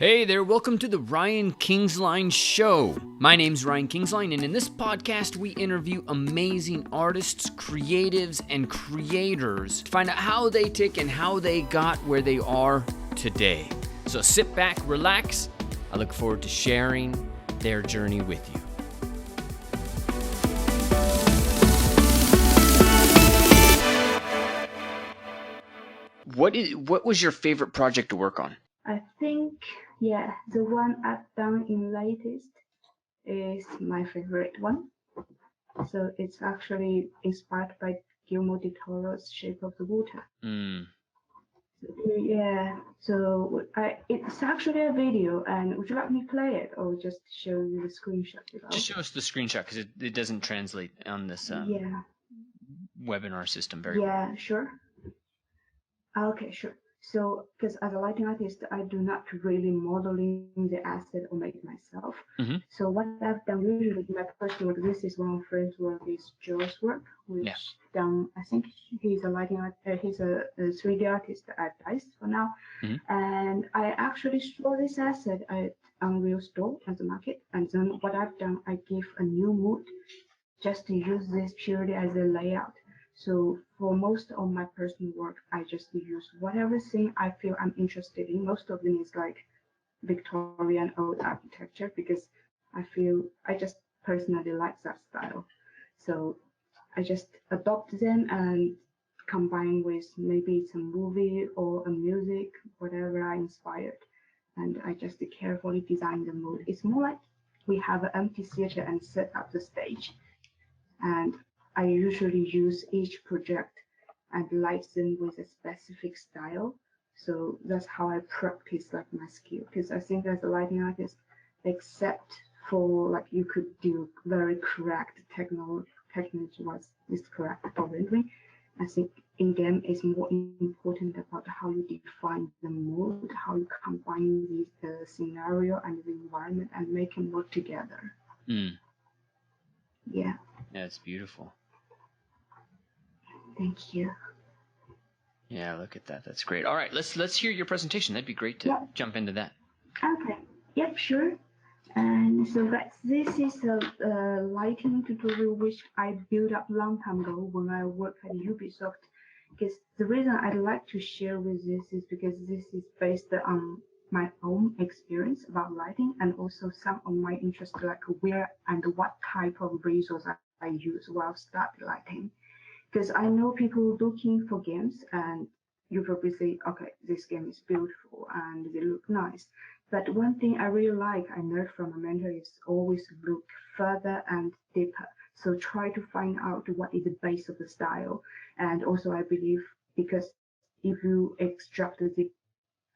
Hey there, welcome to the Ryan Kingsline Show. My name's Ryan Kingsline, and in this podcast, we interview amazing artists, creatives, and creators to find out how they tick and how they got where they are today. So sit back, relax. I look forward to sharing their journey with you. What was your favorite project to work on? I think, the one I've done in latest is my favorite one. So it's actually inspired by Guillermo del Toro's Shape of the Water. Yeah, so it's actually a video, and would you like me to play it or just show you the screenshot? Just show us the screenshot because it doesn't translate on this webinar system very well. Yeah, sure. Okay, sure. So, because as a lighting artist, I do not really modeling the asset or make it myself. Mm-hmm. So what I've done usually in my personal work, this is one of friend's work, is Joe's work, which I think he's a lighting art, he's a 3D artist at DICE for now. Mm-hmm. And I actually saw this asset at Unreal Store at the market. And then what I've done, I give a new mood just to use this purely as a layout. So for most of my personal work, I just use whatever thing I feel I'm interested in. Most of them is like Victorian old architecture because I feel I just personally like that style. So I just adopt them and combine with maybe it's a movie or a music, whatever I inspired. And I just carefully design the mood. It's more like we have an empty theater and set up the stage. And I usually use each project and light them with a specific style. So that's how I practice like my skill. Because I think as a lighting artist, except for like you could do very correct technology was is correct for rendering. I think in game it's more important about how you define the mood, how you combine the scenario and the environment and make them work together. Yeah. Yeah, it's beautiful. Thank you. Yeah, look at that. That's great. All right, let's hear your presentation. That'd be great to jump into that. Okay. Yep, sure. And so this is a lighting tutorial which I built up long time ago when I worked at Ubisoft. Because the reason I'd like to share with this is because this is based on my own experience about lighting and also some of my interest, like where and what type of resource I use while start lighting. Because I know people looking for games and you probably say, okay, this game is beautiful and they look nice. But one thing I really like, I learned from a mentor, is always look further and deeper. So try to find out what is the base of the style. And also I believe because if you extract the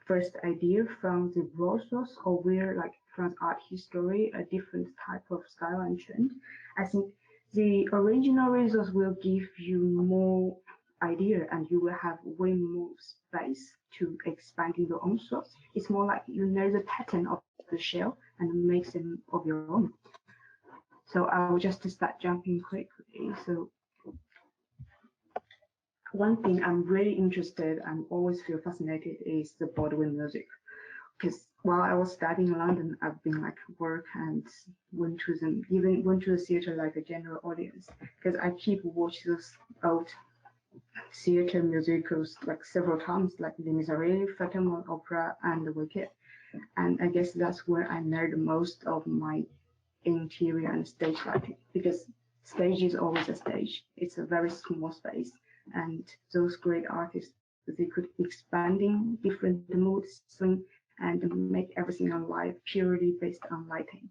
first idea from the raw source or where like from art history, a different type of style and trend, I think the original resource will give you more idea and you will have way more space to expand in your own source. It's more like you know the pattern of the shell and make them of your own. So I will just start jumping quickly. So one thing I'm really interested and always feel fascinated is the Broadway music. Because while I was studying in London, I've been like work and went to them, even went to the theater like a general audience. Because I keep watching those old theater musicals like several times, like Les Miserables, Fatima Opera, and The Wicked. And I guess that's where I learned most of my interior and stage lighting because stage is always a stage. It's a very small space, and those great artists they could expanding different moods and make everything on live purely based on lighting.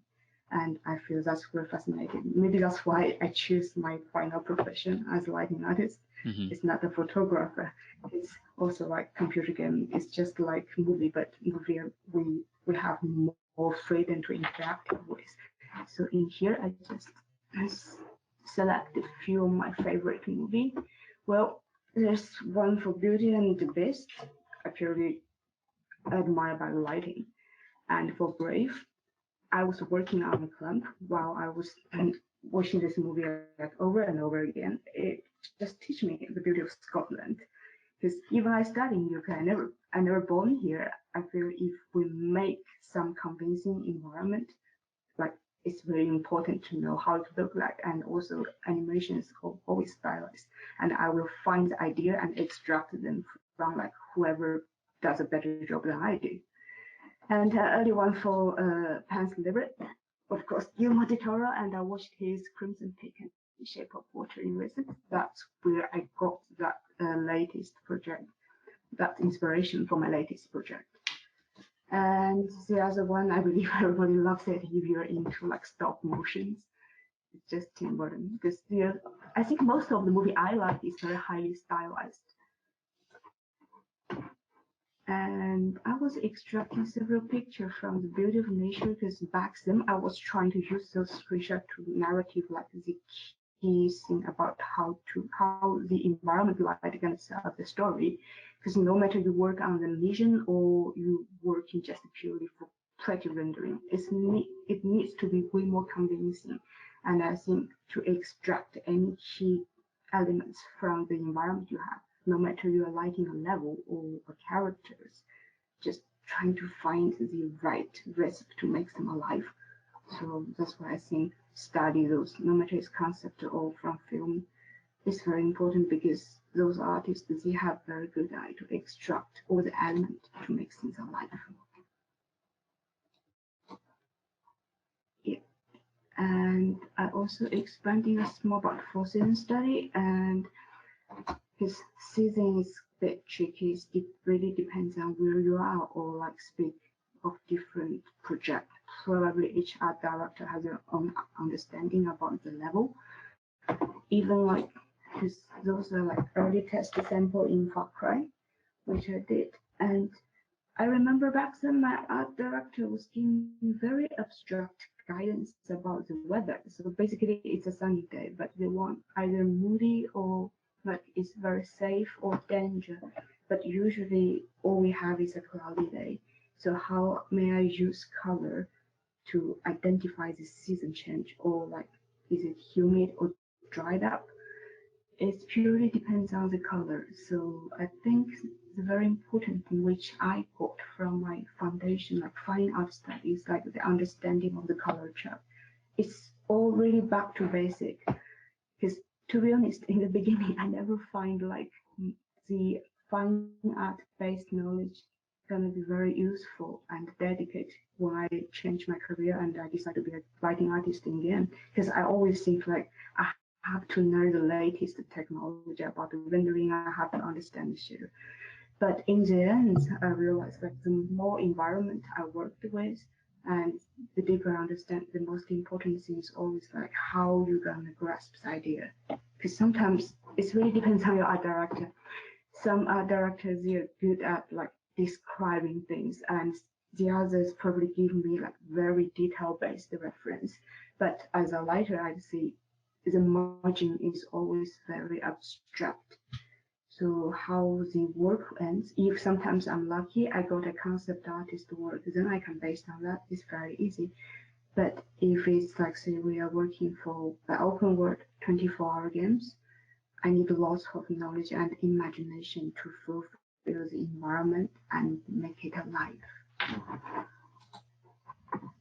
And I feel that's very fascinating. Maybe that's why I choose my final profession as a lighting artist. Mm-hmm. It's not a photographer. It's also like computer game. It's just like movie, but movie we have more freedom to interact with. So in here, I just select a few of my favorite movie. Well, there's one for Beauty and the Beast. I purely admire by lighting. And for Brave, I was working on a clump while I was watching this movie like over and over again. It just teach me the beauty of Scotland. Because even I study in UK, I never born here. I feel if we make some convincing environment, like it's very important to know how to look like, and also animation is always stylized. And I will find the idea and extract them from like whoever does a better job than I do. And early one for Pan's Liberate, of course, Guillermo del Toro, and I watched his Crimson Peak and Shape of Water in recent. That's where I got that latest project, that inspiration for my latest project. And the other one, I believe everybody loves it if you're into like stop motions. It's just Tim Burton, because I think most of the movie I like is very highly stylized. And I was extracting several pictures from the beauty of nature, because back then I was trying to use those screenshots to narrative like the key thing about how the environment light can tell the story. Because no matter you work on the vision or you work in just purely for pretty rendering, it needs to be way more convincing. And I think to extract any key elements from the environment you have, no matter you are lighting a level or characters, just trying to find the right recipe to make them alive. So that's why I think study those, no matter it's concept or from film, is very important, because those artists, they have very good eye to extract all the elements to make things alive. Yeah. And I also expanding a small about 4-season study, and his season is a bit tricky. It really depends on where you are, or like speak of different project. Probably each art director has their own understanding about the level. Even like those are like early test sample in Far Cry, which I did. And I remember back then my art director was giving very abstract guidance about the weather. So basically it's a sunny day, but they want either moody or like it's very safe or danger. But usually all we have is a cloudy day. So how may I use color to identify the season change, or like is it humid or dried up? It purely depends on the color. So I think the very important thing which I got from my foundation, like fine art studies, like the understanding of the color chart. It's all really back to basic. Because to be honest, in the beginning, I never find like the fine art based knowledge gonna be very useful and dedicated when I change my career and I decide to be a writing artist again. Because I always think like I have to know the latest technology about the rendering. I have to understand the shader. But in the end, I realized that the more environment I worked with, and the deeper I understand, the most important thing is always like how you're gonna grasp the idea. Because sometimes it really depends on your art director. Some art directors, they're good at like describing things, and the others probably give me like very detail based reference. But as a writer, I see the margin is always very abstract. So how the work ends, if sometimes I'm lucky, I got a concept artist work, then I can base on that. It's very easy. But if it's like, say, we are working for the open world 24-hour games, I need lots of knowledge and imagination to fulfill the environment and make it alive.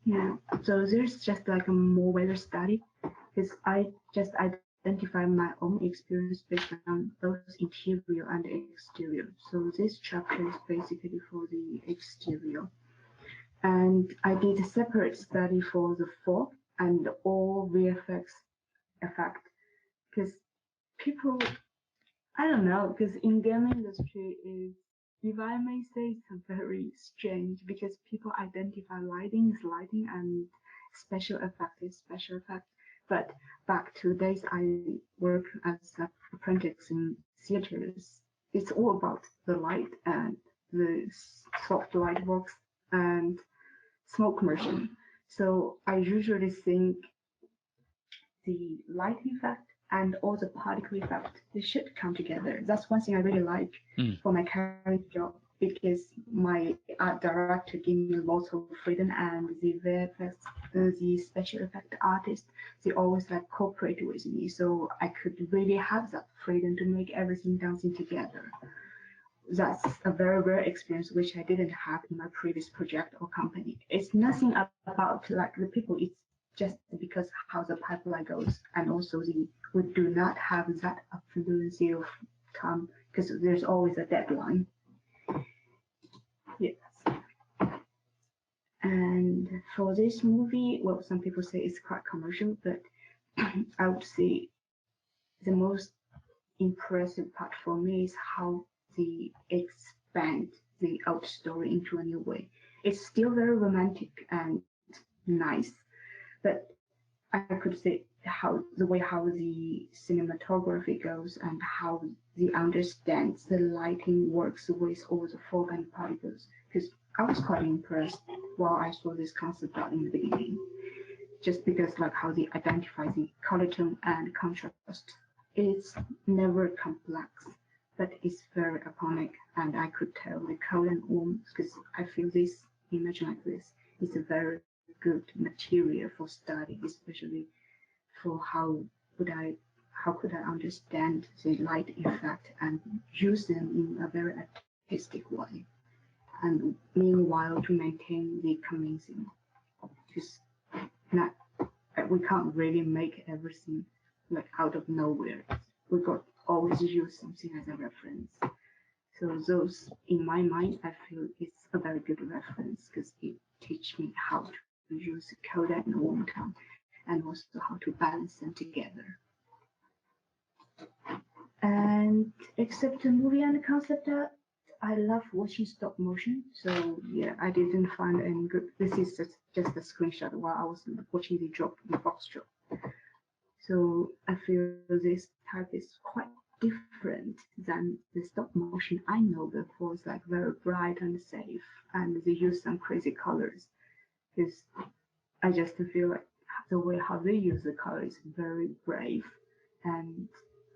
Yeah, so there's just like a more weather study, because I just identify my own experience based on both interior and exterior. So this chapter is basically for the exterior. And I did a separate study for the fog and all VFX effect, because people, I don't know, because in game industry is, if I may say, it's very strange, because people identify lighting is lighting and special effect is special effect. But back to days I work as an apprentice in theaters, it's all about the light and the soft light box and smoke motion. So I usually think the light effect and all the particle effect, they should come together. That's one thing I really like for my current job, because my art director gave me lots of freedom, and the VFX, the special effect artist, they always like cooperate with me. So I could really have that freedom to make everything dancing together. that's a very rare experience which I didn't have in my previous project or company. It's nothing about like the people. It's just because how the pipeline goes, and also we do not have that fluency of time because there's always a deadline. Yes. And for this movie, well, some people say it's quite commercial, but I would say the most impressive part for me is how they expand the old story into a new way. It's still very romantic and nice, but I could say how the way how the cinematography goes and how they understand the lighting works with all the fog and particles. Because I was quite impressed while I saw this concept art in the beginning, just because like how they identify the color tone and contrast. It's never complex, but it's very iconic, and I could tell the cold and warm because I feel this image like this is a very good material for study, especially for how could I understand the light effect and use them in a very artistic way, and meanwhile to maintain the convincing. Because not we can't really make everything like out of nowhere. We got always use something as a reference. So those, in my mind, I feel it's a very good reference because it teach me how to use cold and warm tone, and also how to balance them together. And except the movie and the concept art, I love watching stop motion. So yeah, I didn't find any good. This is just a screenshot while I was watching the drop, the box drop. So I feel this type is quite different than the stop motion I know before. It's like very bright and safe, and they use some crazy colors. Because I just feel like the way how they use the color is very brave, and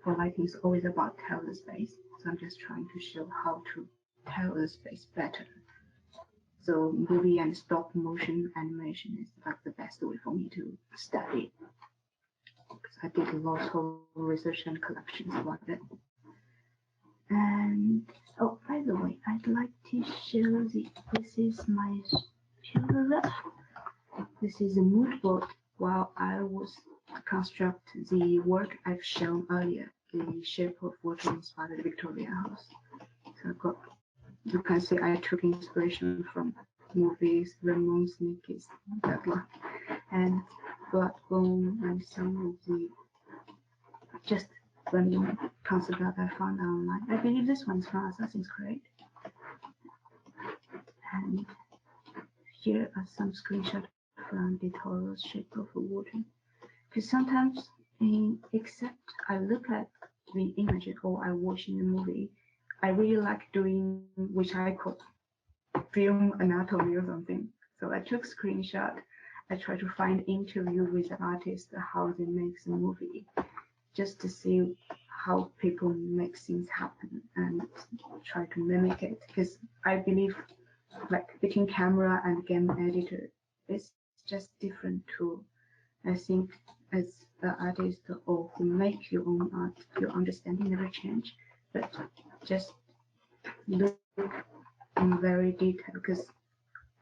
for lighting is always about tell the space. So I'm just trying to show how to tell the space better. So movie and stop motion animation is like the best way for me to study. Because I did a lot of research and collections about it. And oh, by the way, I'd like to show this is my photograph. This is a Moodbook while I was construct the work I've shown earlier, the shape of water inspired Victoria House. So I've got, you can see I took inspiration from movies, Ramon's Nikki's, that one, and Bloodbone, and some of the just random concept that I found online. I believe this one's from Assassin's Creed. And here are some screenshots from the Toro's shape of the water. Because sometimes, except I look at the image or I watch in the movie, I really like doing, which I call film anatomy or something. So I took screenshot. I try to find interview with the artist how they make the movie, just to see how people make things happen and try to mimic it. Because I believe like between camera and game editor, it's just different tool. I think as the artist or who make your own art, your understanding never change, but just look in very detail because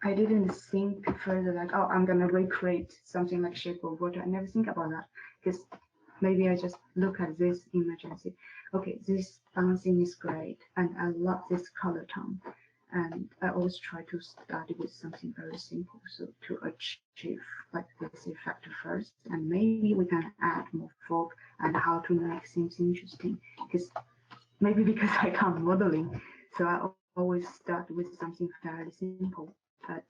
I didn't think further like, oh, I'm gonna recreate something like shape of water. I never think about that because maybe I just look at this image and say, okay, this bouncing is great, and I love this color tone. And I always try to start with something very simple, so to achieve like this effect first, and maybe we can add more fog and how to make things interesting. Because maybe because I can't modeling, so I always start with something fairly simple. But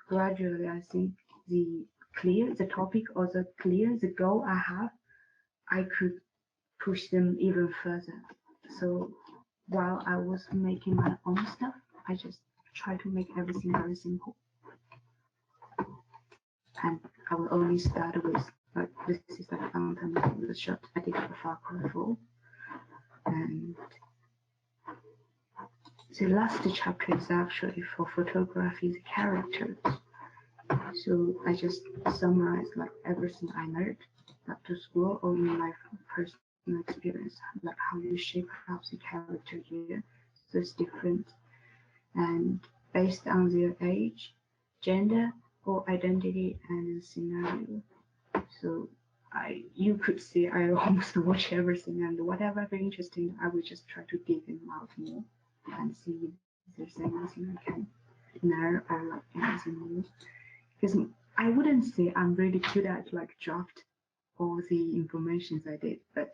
gradually, I think the topic or the goal I have, I could push them even further. So while I was making my own stuff, I just try to make everything very simple. And I will only start with, like, this is like fountain the shot I did for Far Cry 4. And the last chapter is actually for photography the characters. So I just summarize like everything I learned back to school or in my personal experience, like how you shape out the character here. So so it's different. And based on their age, gender, or identity and scenario. So you could see I almost watch everything, and whatever I find interesting, I will just try to dig them out more and see if there's anything I can know or like anything new. Because I wouldn't say I'm really good at like draft all the informations I did, but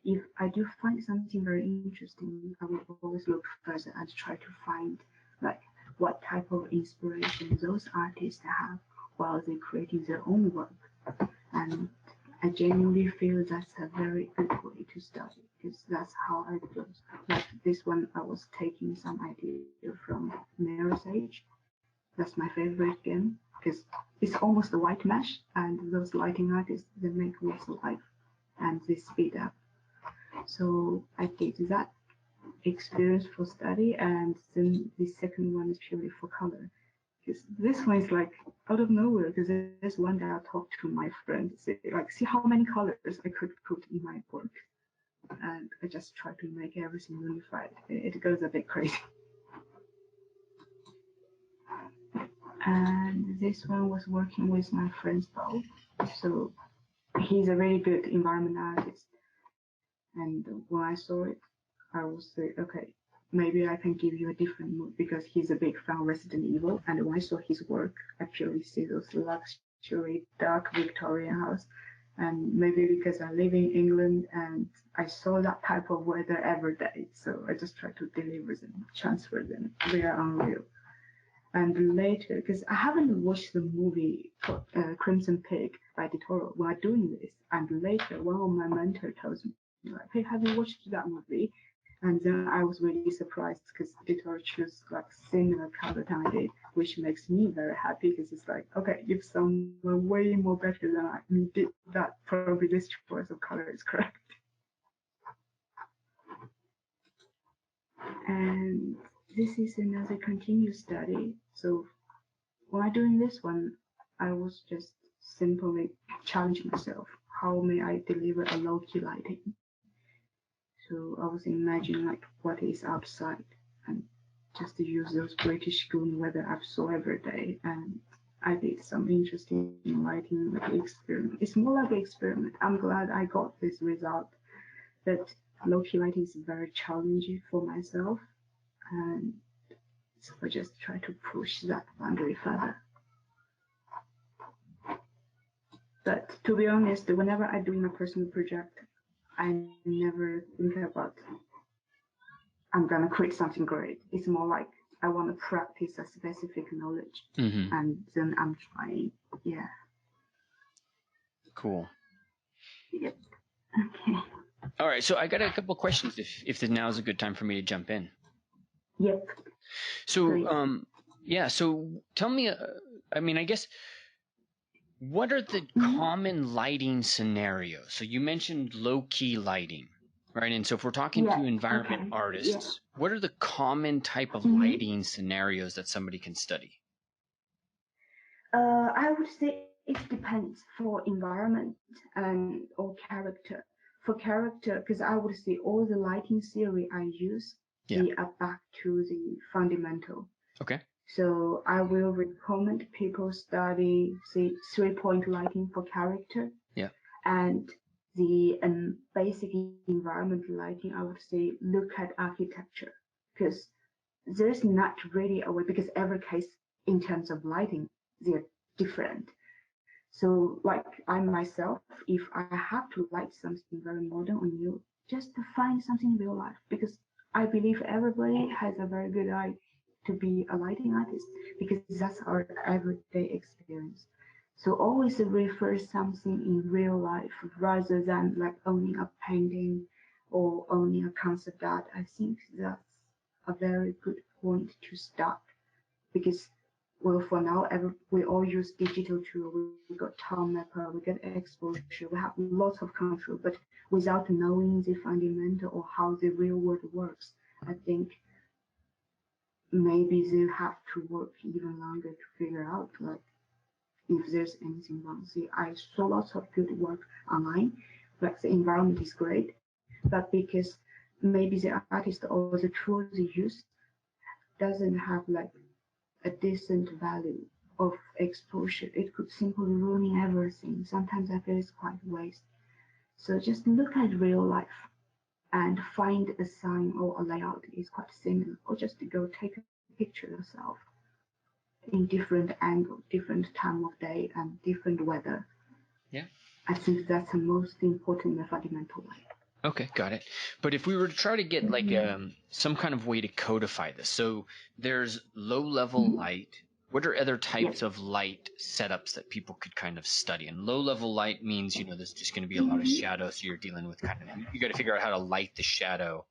if I do find something very interesting, I will always look further and try to find like what type of inspiration those artists have while they're creating their own work. And I genuinely feel that's a very good way to study because that's how I feel. Like this one, I was taking some idea from Mirror's Age. That's my favorite game because it's almost a white mesh, and those lighting artists they make lots of life and they speed up. So I did that experience for study, and then the second one is purely for color. Because this one is like out of nowhere. Because there's one day I talked to my friend, say like, see how many colors I could put in my work, and I just try to make everything unified. It goes a bit crazy. And this one was working with my friend's Bo, so he's a really good environment artist. And when I saw it, I was say, okay, maybe I can give you a different mood because he's a big fan of Resident Evil. And when I saw his work, I purely see those luxury, dark Victorian house. And maybe because I live in England and I saw that type of weather every day, so I just try to deliver them, transfer them. They are unreal. And later, because I haven't watched the movie Crimson Pig by De Toro while doing this, and later one of my mentor tells me, like, hey, have you watched that movie? And then I was really surprised because De Toro chose like similar color than I did, which makes me very happy because it's like, okay, if someone way more better than me did that, probably this choice of color is correct. And this is another continuous study. So while doing this one, I was just simply challenging myself. How may I deliver a low-key lighting? So I was imagining like what is outside and just to use those British schooling weather I saw every day. And I did some interesting lighting like experiment. It's more like an experiment. I'm glad I got this result. But low-key lighting is very challenging for myself. And so I just try to push that boundary further. But to be honest, whenever I do my personal project, I never think about I'm gonna create something great. It's more like I want to practice a specific knowledge, and then I'm trying. Yeah. Cool. Yep. Okay. All right, so I got a couple questions if now is a good time for me to jump in. Yep. So, yeah, so tell me, I mean, I guess, what are the common lighting scenarios? So you mentioned low-key lighting, right? And so if we're talking to environment artists, what are the common type of lighting scenarios that somebody can study? I would say it depends for environment and or character. For character, because I would say all the lighting theory I use, they are back to the fundamental. Okay. So I will recommend people study the 3-point lighting for character. Yeah. And the basic environment lighting, I would say look at architecture because there's not really a way because every case in terms of lighting, they're different. So like I myself, if I have to light something very modern or new, just to find something real life because I believe everybody has a very good eye to be a lighting artist because that's our everyday experience. So always refer something in real life rather than like owning a painting or owning a concept art. I think that's a very good point to start because well, for now, we all use digital tools. We got time mapper, we get exposure, we have lots of control, but without knowing the fundamental or how the real world works, I think maybe they have to work even longer to figure out like if there's anything wrong. See, I saw lots of good work online, like the environment is great, but because maybe the artist or the tool they use doesn't have like a decent value of exposure. It could simply ruin everything. Sometimes I feel it's quite waste. So just look at real life and find a sign or a layout is quite similar, or just to go take a picture yourself in different angle, different time of day, and different weather. Yeah. I think that's the most important and fundamental way. Okay, got it. But if we were to try to get like some kind of way to codify this, so there's low level light. What are other types of light setups that people could kind of study? And low level light means, there's just going to be a lot of shadow, so you're dealing with kind of, you got to figure out how to light the shadow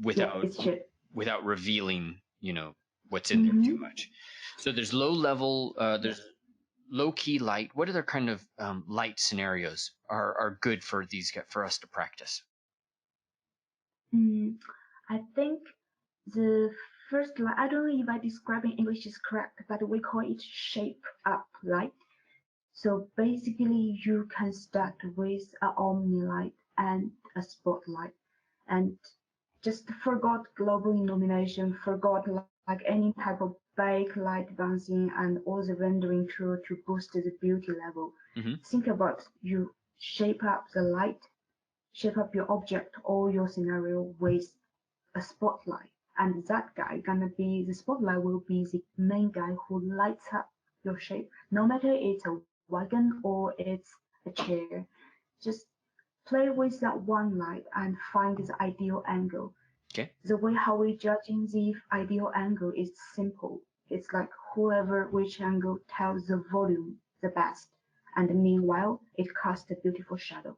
without revealing, what's in there too much. So there's low level, there's low key light. What other kind of light scenarios are good for us to practice? I think the first light, I don't know if I describe in English is correct, but we call it shape up light. So basically you can start with an omni light and a spotlight, and just forgot global illumination, forgot like any type of backlight bouncing and all the rendering tool to boost the beauty level. Think about you shape up the light, shape up your object or your scenario with a spotlight. And that guy the spotlight will be the main guy who lights up your shape. No matter it's a wagon or it's a chair, just play with that one light and find the ideal angle. Okay. The way how we judging the ideal angle is simple. It's like which angle tells the volume the best. And meanwhile, it casts a beautiful shadow.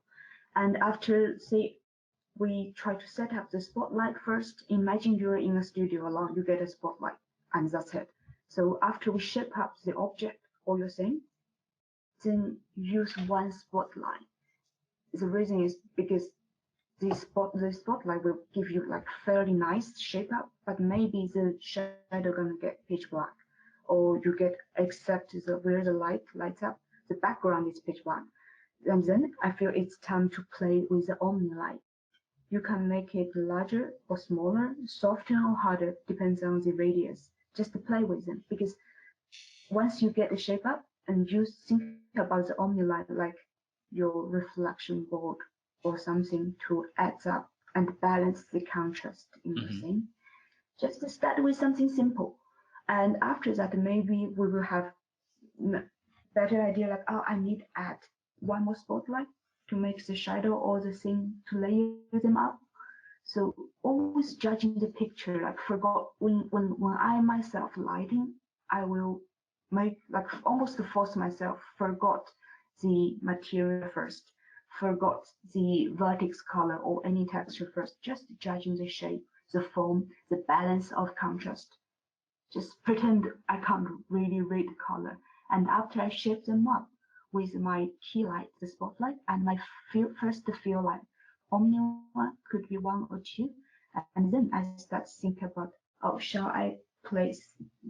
And after, say, we try to set up the spotlight first. Imagine you're in a studio alone, you get a spotlight, and that's it. So after we shape up the object or your thing, then use one spotlight. The reason is because the spotlight will give you like fairly nice shape up, but maybe the shadow gonna get pitch black, or you get except where the light lights up, the background is pitch black. And then I feel it's time to play with the omni light. You can make it larger or smaller, softer or harder, depends on the radius. Just to play with them, because once you get the shape up and you think about the omni light like your reflection board or something to add up and balance the contrast in the thing. Just start with something simple. And after that, maybe we will have better idea like, oh, I need to add one more spotlight to make the shadow or the thing to layer them up. So always judging the picture, like forgot when I myself lighting, I will make like almost to force myself, forgot the material first, forgot the vertex color or any texture first, just judging the shape, the form, the balance of contrast. Just pretend I can't really read the color. And after I shape them up with my key light, the spotlight, and my first feel light, omni one could be one or two. And then I start to think about, oh, shall I place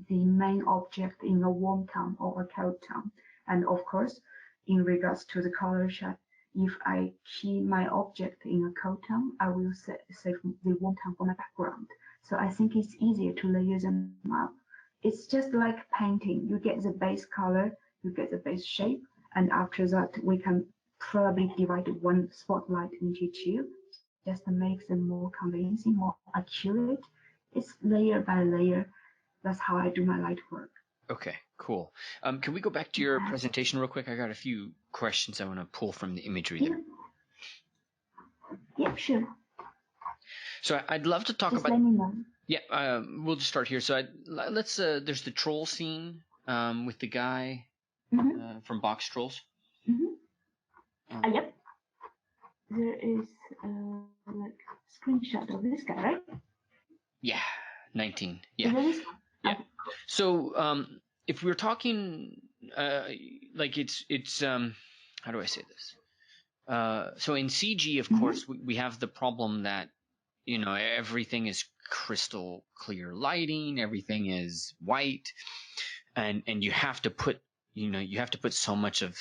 the main object in a warm tone or a cold tone? And of course, in regards to the color chart, if I key my object in a cold tone, I will save the warm tone for my background. So I think it's easier to layer them up. It's just like painting. You get the base color, you get the base shape, and after that, we can probably divide one spotlight into two, just to make them more convincing, more accurate. It's layer by layer. That's how I do my light work. Okay, cool. Can we go back to your presentation real quick? I got a few questions I want to pull from the imagery there. Yeah, sure. So I'd love to talk just about. Let me know. Yeah, we'll just start here. So let's. There's the troll scene with the guy from Box Trolls. Yep. There is like screenshot of this guy, right? Yeah, 19. Yeah. Yeah. So if we're talking like it's how do I say this? So in CG, of course, we have the problem that everything is crystal clear lighting, everything is white, and you have to put so much of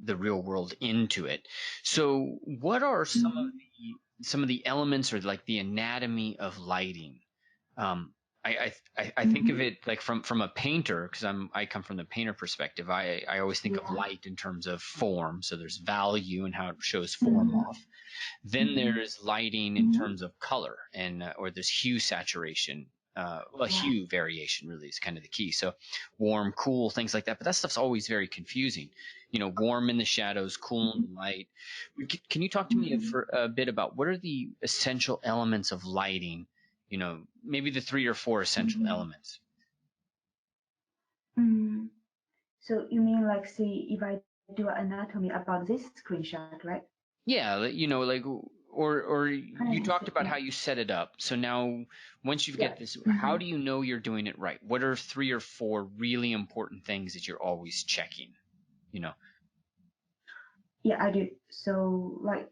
the real world into it. So what are some of some of the elements or like the anatomy of lighting. Um, I think of Mm-hmm. it like from a painter, because I come from the painter perspective. I always think of Yeah. light in terms of form. So there's value and how it shows form Mm-hmm. off. Then Mm-hmm. there's lighting in Mm-hmm. terms of color and or there's hue saturation. Well, Yeah. hue variation really is kind of the key. So warm, cool, things like that. But that stuff's always very confusing. Warm in the shadows, cool in the light. Can you talk to me Mm-hmm. for a bit about what are the essential elements of lighting? Maybe the 3 or 4 essential Mm-hmm. elements. Mm. So you mean like, see, if I do an anatomy about this screenshot, right? Yeah, like or you I talked see. about Yeah. how you set it up. So now once you Yeah. get this, how Mm-hmm. do you know you're doing it right? What are 3 or 4 really important things that you're always checking? You know. Yeah, I do. So like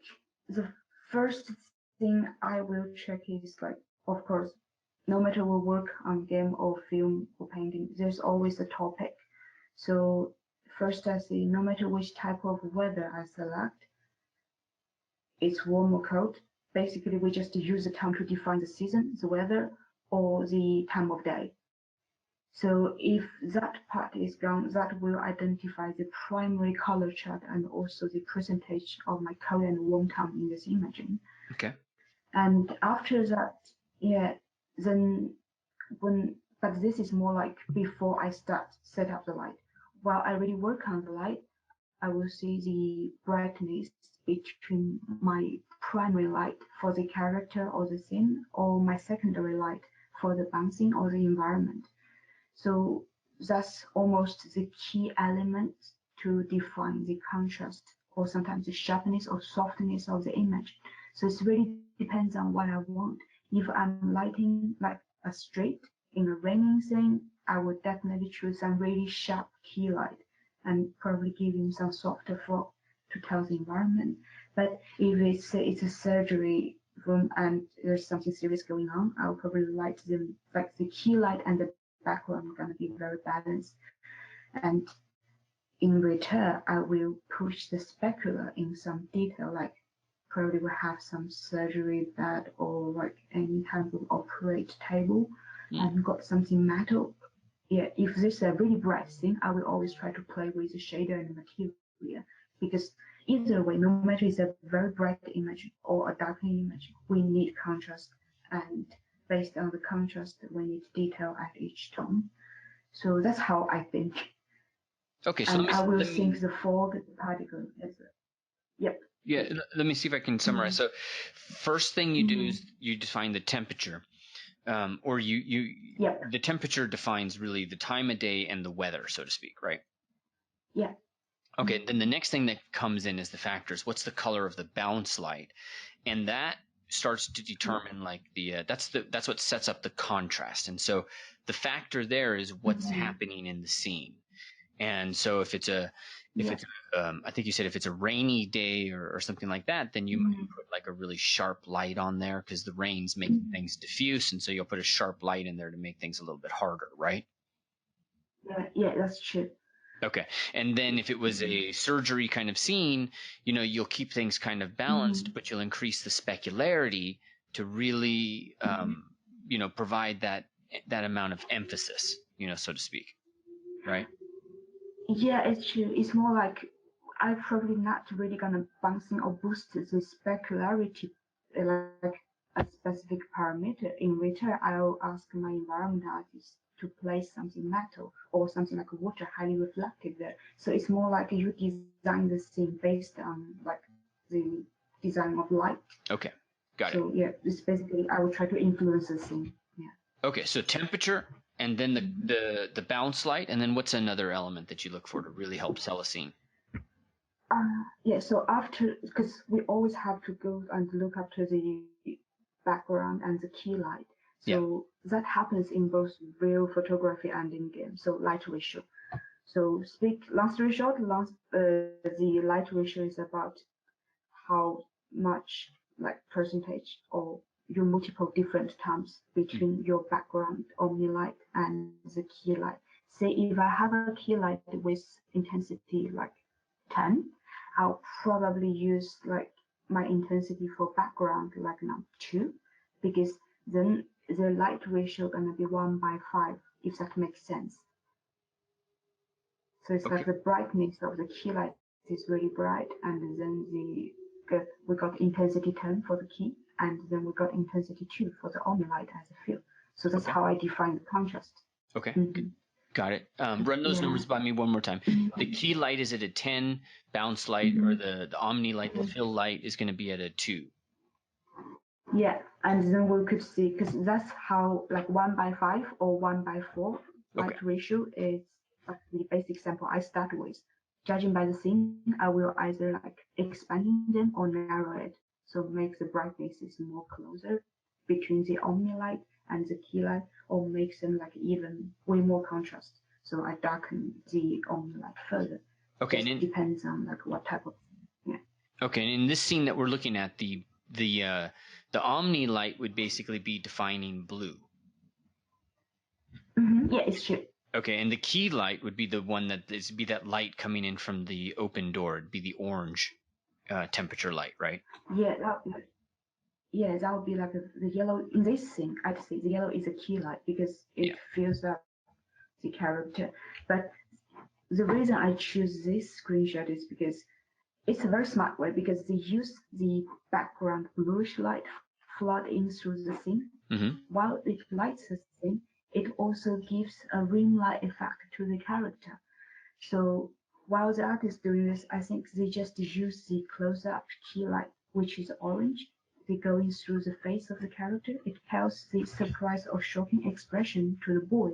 the first thing I will check is like, of course, no matter we work on game or film or painting, there's always a topic. So first I see no matter which type of weather I select, it's warm or cold. Basically, we just use the term to define the season, the weather, or the time of day. So if that part is gone, that will identify the primary color chart and also the percentage of my cold and warm tone in this imaging. Okay. And after that, yeah, then but this is more like before I start set up the light. While I really work on the light, I will see the brightness between my primary light for the character or the scene or my secondary light for the bouncing or the environment. So that's almost the key element to define the contrast or sometimes the sharpness or softness of the image. So it really depends on what I want. If I'm lighting like a street in a raining scene, I would definitely choose some really sharp key light and probably give him some softer fog to tell the environment. But if it's a surgery room and there's something serious going on, I'll probably light them like the key light and the background going to be very balanced. And in return, I will push the specular in some detail, like probably will have some surgery bed or like any kind of operate table Hmm. and got something metal. Yeah, if this is a really bright thing, I will always try to play with the shader and the material because either way, no matter it's a very bright image or a darkening image, we need contrast and based on the contrast, we need detail at each tone. So that's how I think. Okay. So And I will let think me the fog particle is, yep. yeah, let me see if I can summarize. Mm-hmm. So first thing you do Mm-hmm. is you define the temperature. Or you Yep. the temperature defines really the time of day and the weather, so to speak, right? Yeah. Okay, then the next thing that comes in is the factors. What's the color of the bounce light? And that starts to Yeah. determine like that's what sets up the contrast. And so the factor there is what's Mm-hmm. happening in the scene. And so if Yeah. it's I think you said if it's a rainy day or something like that, then you Mm-hmm. might put like a really sharp light on there because the rain's making Mm-hmm. things diffuse, and so you'll put a sharp light in there to make things a little bit harder, right? Yeah. Yeah. That's true. Okay. And then if it was Mm-hmm. a surgery kind of scene, you'll keep things kind of Mm-hmm. balanced, but you'll increase the specularity to really, Mm-hmm. provide that amount of emphasis, so to speak, right? Yeah, it's true. It's more like I probably not really gonna bouncing or boost the specularity like a specific parameter. In return, I'll ask my environment artist to place something metal or something like water highly reflective there. So it's more like you design the scene based on like the design of light. Okay. Got it. So yeah, it's basically I will try to influence the scene. Yeah. Okay, so temperature and then the Mhm. the the bounce light, and then what's another element that you look for to really help sell a scene? Yeah, so after, because we always have to go and look up to the background and the key light. Yeah. So that happens in both real photography and in game. So light ratio. So long story short, the light ratio is about how much like percentage or you multiple different times Hmm. between your background omni light and the key light. Say if I have a key light with intensity like 10, I'll probably use like my intensity for background like now 2, because then the light ratio gonna be 1/5, if that makes sense. So it's Okay. like the brightness of the key light is really bright, and then we got intensity 10 for the key, and then we got intensity 2 for the omni light as a fill. So that's how I define the contrast. Okay. Got it. Run those numbers by me one more time. The key light is at a 10, bounce light or the omni light, the fill light is going to be at a 2. Yeah, and then we could see, because that's how like 1/5 or 1/4 light ratio is like the basic sample I start with. Judging by the scene, I will either like expanding them or narrow it, so make the brightness is more closer between the omni light and the key light, or makes them like even way more contrast. So I darken the omni light further. Okay, It depends on like what type of Okay, and in this scene that we're looking at, the omni light would basically be defining blue. Yeah, it's true. Okay, and the key light would be the one that is be that light coming in from the open door. It'd be the orange temperature light, right? Yeah, that would be like the yellow in this scene. I'd say the yellow is a key light because it fills up the character. But the reason I choose this screenshot is because it's a very smart way, because they use the background bluish light flood in through the scene. While it lights the scene, it also gives a rim light effect to the character. So while the artist doing this, I think they just use the close-up key light, which is orange. They go in through the face of the character. It tells the surprise or shocking expression to the boy.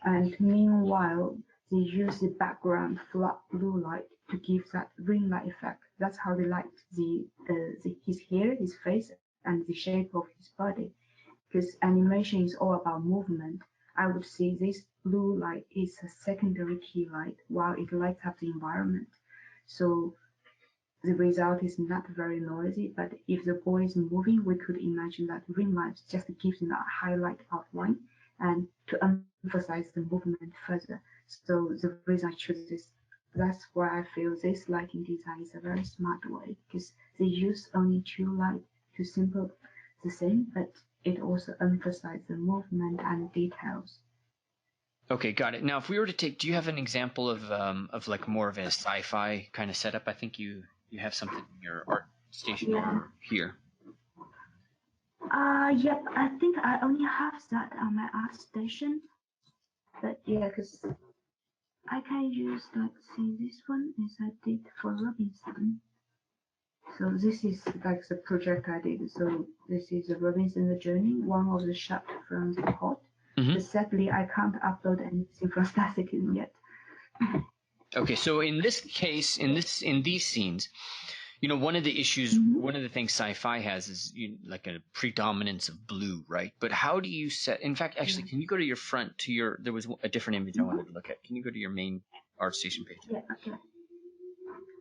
And meanwhile, they use the background flat blue light to give that ring light effect. That's how they light his hair, his face, and the shape of his body. Because animation is all about movement, I would say this blue light is a secondary key light while it lights up the environment. So the result is not very noisy, but if the boy is moving, we could imagine that rim light just gives him a highlight outline and to emphasize the movement further. So the reason I choose this, that's why I feel this lighting design is a very smart way, because they use only 2 light to simple the same, but it also emphasizes the movement and details. Okay, got it. Now, if we were to take, do you have an example of like more of a sci-fi kind of setup? I think you have something in your art station here. Yep, I think I only have that on my art station. But yeah, because I can use, let's see, this one is I did for Robinson. So this is like the project I did. So this is a Robinson the Journey, one of the shot from the port. But sadly, I can't upload anything from Starcity yet. Okay, so in this case, in these scenes, you know, one of the issues, one of the things sci-fi has is like a predominance of blue, right? But how do you set? In fact, actually, can you go to your front to your? There was a different image I wanted to look at. Can you go to your main ArtStation page? Yeah. Okay.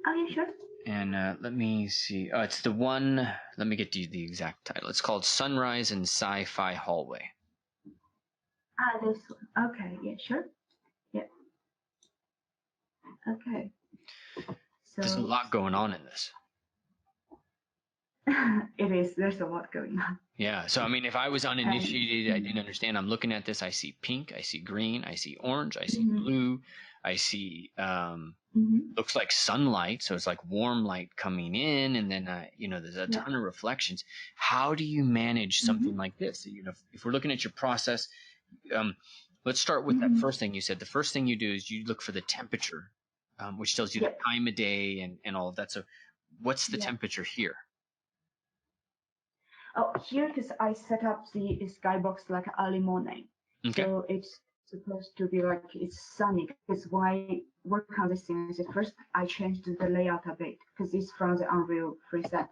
Oh yeah, sure. And let me see. Oh, it's the one. Let me get you the exact title. It's called Sunrise and Sci-Fi Hallway. This one. Okay. Yeah. Sure. Yeah. Okay. So there's a lot going on in this. It is. There's a lot going on. Yeah. So, I mean, if I was uninitiated, I didn't understand. I'm looking at this. I see pink. I see green. I see orange. I see blue. I see, looks like sunlight. So it's like warm light coming in. And then, there's a ton of reflections. How do you manage something like this? You know, if we're looking at your process, let's start with that first thing you said. The first thing you do is you look for the temperature, which tells you the time of day and all of that. So what's the temperature here? Oh, here, because I set up the skybox like early morning. Okay. So it's supposed to be like it's sunny. Because when I work on this thing, first I changed the layout a bit because it's from the Unreal preset.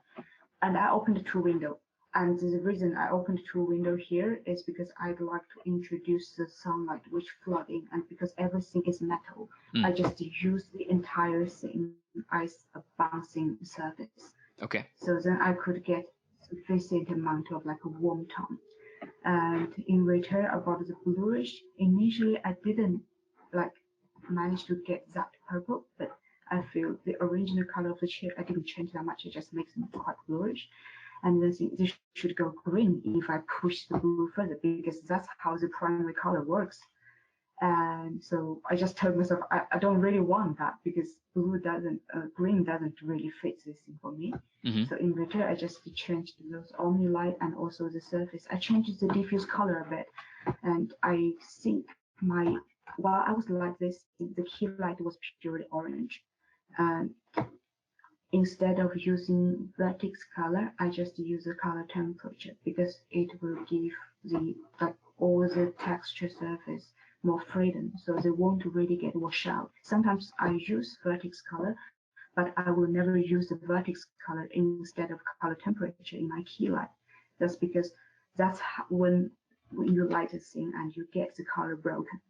And I opened 2 windows. And the reason I opened 2 windows here is because I'd like to introduce the sunlight which flood in. And because everything is metal, I just use the entire thing as a bouncing surface. Okay. So then I could get sufficient amount of like a warm tone. And in return about the bluish, initially I didn't like manage to get that purple, but I feel the original color of the chair, I didn't change that much. I just make them quite bluish. And then think this should go green if I push the blue further, because that's how the primary color works. And so I just told myself I don't really want that, because green doesn't really fit this thing for me. So in return, I just changed those omni light and also the surface. I changed the diffuse color a bit, and I think while I was like this, the key light was purely orange. And instead of using vertex color, I just use the color temperature, because it will give all the texture surface more freedom, so they won't really get washed out. Sometimes I use vertex color, but I will never use the vertex color instead of color temperature in my key light. That's because that's when you light the thing and you get the color broken.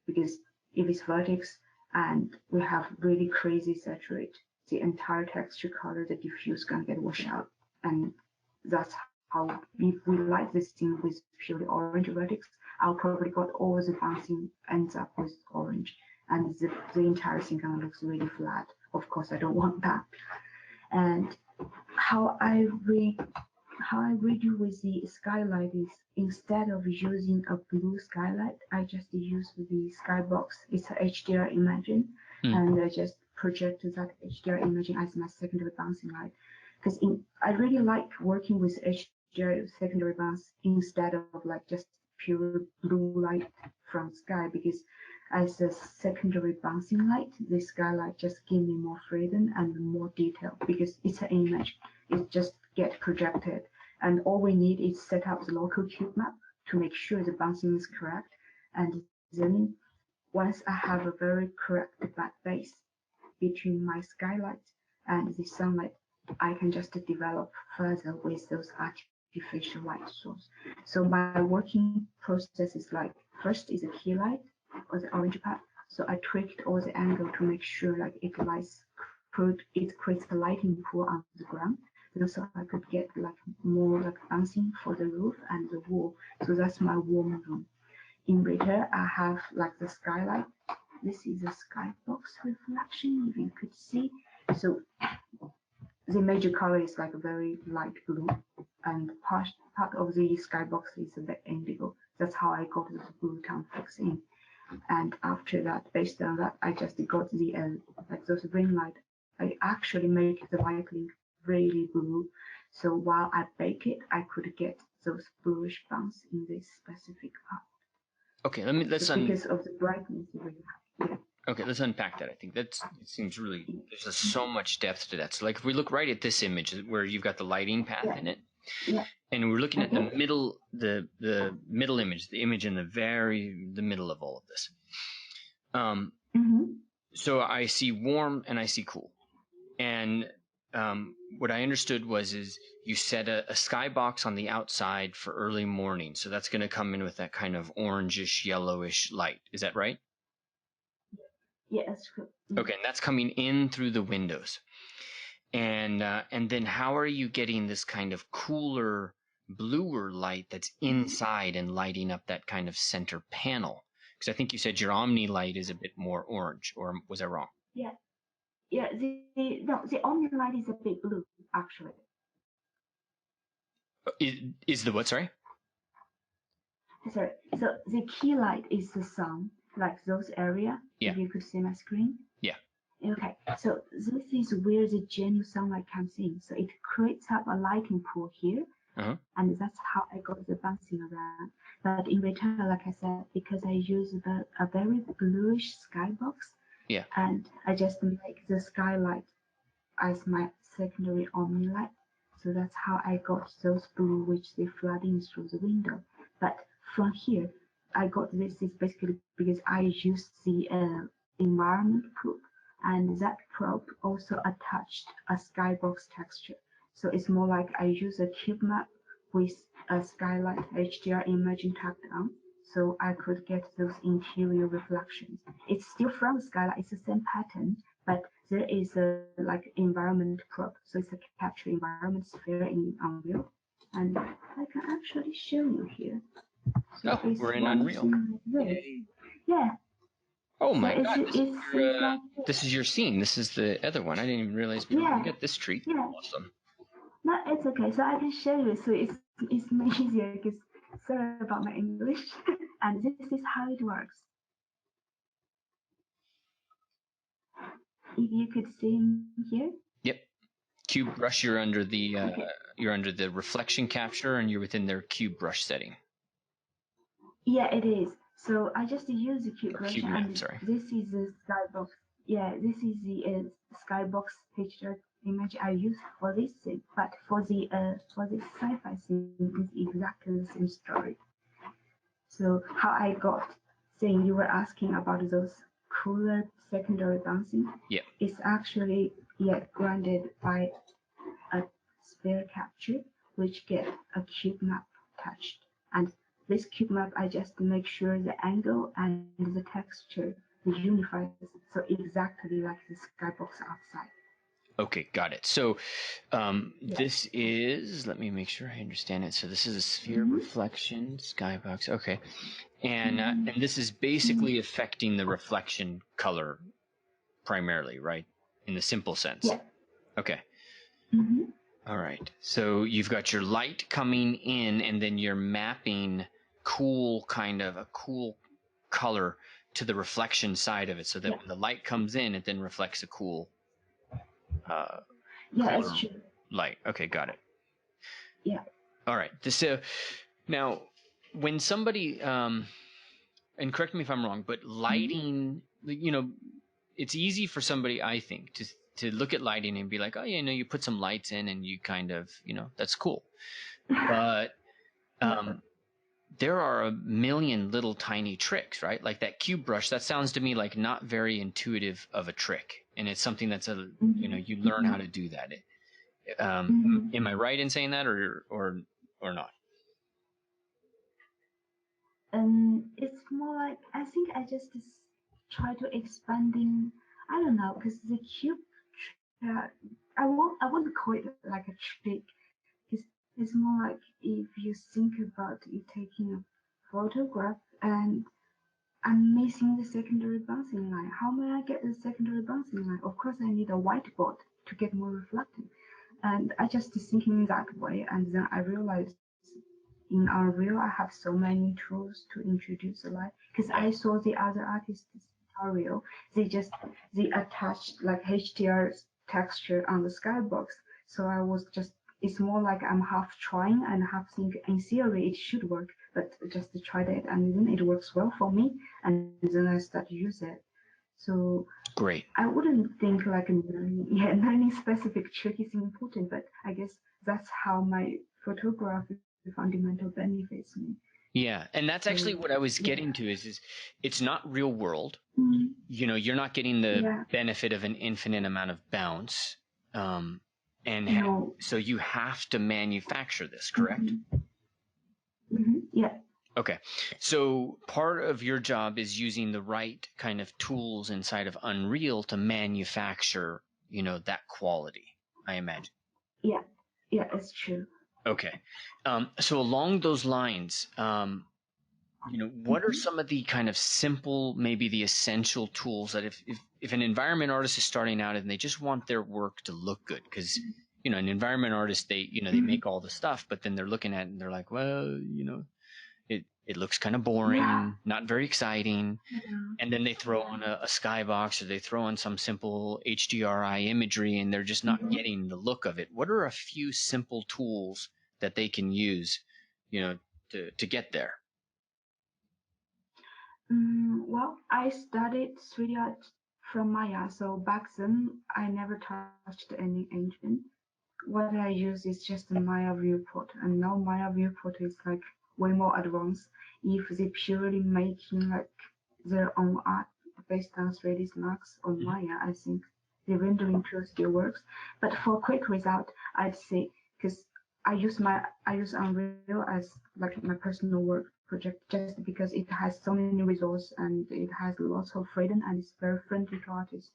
Because if it's vertex and we have really crazy saturate, the entire texture color, the diffuse gonna get washed out. And that's how, if we light this thing with purely orange vertex, I'll probably got all the bouncing ends up with orange, and the entire thing kind of looks really flat. Of course, I don't want that. And how I redo with the skylight is, instead of using a blue skylight, I just use the skybox. It's a HDR imaging, and I just project that HDR imaging as my secondary bouncing light. Because I really like working with HDR secondary bounce instead of like just pure blue light from sky, because as a secondary bouncing light, the skylight just give me more freedom and more detail, because it's an image. It just get projected, and all we need is set up the local cube map to make sure the bouncing is correct. And then once I have a very correct back base between my skylight and the sunlight, I can just develop further with those artificial light source. So my working process is like, first is a key light or the orange part. So I tweaked all the angle to make sure like it creates a lighting pool on the ground. And so I could get like more like bouncing for the roof and the wall. So that's my warm room. In return, I have like the skylight. This is a skybox reflection, if you could see. So the major color is like a very light blue, and part of the skybox is a bit indigo. That's how I got the blue tone fix in. And after that, based on that, I just got the like those ring light. I actually make the lighting really blue. So while I bake it, I could get those bluish bounce in this specific part. Okay, let's because of the brightness, really high. Yeah. Okay, let's unpack that. I think it seems really, there's just so much depth to that. So like if we look right at this image where you've got the lighting path in it, and we're looking at the middle, the middle image, the image in the middle of all of this. So I see warm and I see cool. And what I understood is you set a skybox on the outside for early morning. So that's going to come in with that kind of orangish, yellowish light. Is that right? Yeah, that's true. Okay, and that's coming in through the windows. And then how are you getting this kind of cooler, bluer light that's inside and lighting up that kind of center panel? Because I think you said your Omni light is a bit more orange, or was I wrong? Yeah. Yeah, the Omni light is a bit blue, actually. Is the what, sorry? Sorry, so the key light is the sun, like those area, if you could see my screen. Yeah. Okay, so this is where the genuine sunlight comes in. So it creates up a lighting pool here, and that's how I got the bouncing around. But in return, like I said, because I use a very bluish skybox, and I just make the skylight as my secondary Omni light. So that's how I got those blue which they flood in through the window. But from here, I got this is basically because I used the environment prop, and that prop also attached a skybox texture. So it's more like I use a cube map with a skylight HDR imaging tagged on, so I could get those interior reflections. It's still from the skylight, it's the same pattern, but there is a like environment prop, so it's a capture environment sphere in Unreal, and I can actually show you here. So we're in Unreal. Yeah. Oh So my it's, God! it's like, This is your scene. This is the other one. I didn't even realize we yeah, got this treat. yeah. Awesome. No, it's okay. So I can show you. So it's much easier because sorry about my English. And this is how it works. If you could see here. Yep. Cube brush. You're under the Okay. you're under the reflection capture, and you're within their cube brush setting. Yeah, it is. So I just use the cube brush, Cube map. and Sorry. this is the skybox. Yeah, this is the skybox picture image I use for this thing. But for the sci-fi thing, it's exactly the same story. So how I got saying you were asking about those cooler secondary bouncing. Yeah. It's actually grounded by a sphere capture, which get a cube map attached. And this cube map, I just make sure the angle and the texture unifies, so exactly like the skybox outside. Okay, got it. So this is, let me make sure I understand it. So this is a sphere reflection skybox. Okay. And this is basically affecting the reflection color primarily, right? In the simple sense. Yeah. Okay. Mm-hmm. All right. So you've got your light coming in, and then you're mapping a cool color to the reflection side of it, so that when the light comes in, it then reflects a cool It's true. light. Okay, got it. Yeah. All right. So now, when somebody and correct me if I'm wrong, but lighting, it's easy for somebody, I think, to look at lighting and be like, oh, yeah, you put some lights in and you kind of, that's cool. But there are a million little tiny tricks, right? Like that cube brush, that sounds to me like not very intuitive of a trick. And it's something that's you learn how to do that. Am I right in saying that or not? It's more like I think I just try to expanding. I don't know because the cube. I wouldn't call it like a trick. It's more like if you think about you taking a photograph and I'm missing the secondary bouncing line. How may I get the secondary bouncing line? Of course, I need a whiteboard to get more reflecting. And I just thinking that way, and then I realized in Unreal I have so many tools to introduce the light. Because I saw the other artists' tutorial, they attached like HDR texture on the skybox. So I was just it's more like I'm half trying and half think in theory it should work, but just tried it and then it works well for me, and then I start to use it. So great. I wouldn't think like learning specific trick is important, but I guess that's how my photography fundamental benefits me. Yeah, and that's actually what I was getting to is it's not real world. You're not getting the benefit of an infinite amount of bounce. So you have to manufacture this, correct? Yeah. Okay. So part of your job is using the right kind of tools inside of Unreal to manufacture, that quality, I imagine. Yeah, it's true. Okay. So along those lines, what are some of the kind of simple, maybe the essential tools that if an environment artist is starting out and they just want their work to look good, because an environment artist, they make all the stuff, but then they're looking at it and they're like, well, it looks kind of boring, not very exciting. And then they throw on a skybox or they throw on some simple HDRI imagery and they're just not getting the look of it. What are a few simple tools that they can use, to get there? Well, I studied 3D art from Maya, so back then I never touched any engine. What I use is just the Maya viewport, and now Maya viewport is like way more advanced. If they purely making like their own art based on 3D Max or Maya, I think the rendering tool still works. But for quick result, I'd say because I use Unreal as like my personal work project just because it has so many resources and it has lots of freedom and it's very friendly to artists.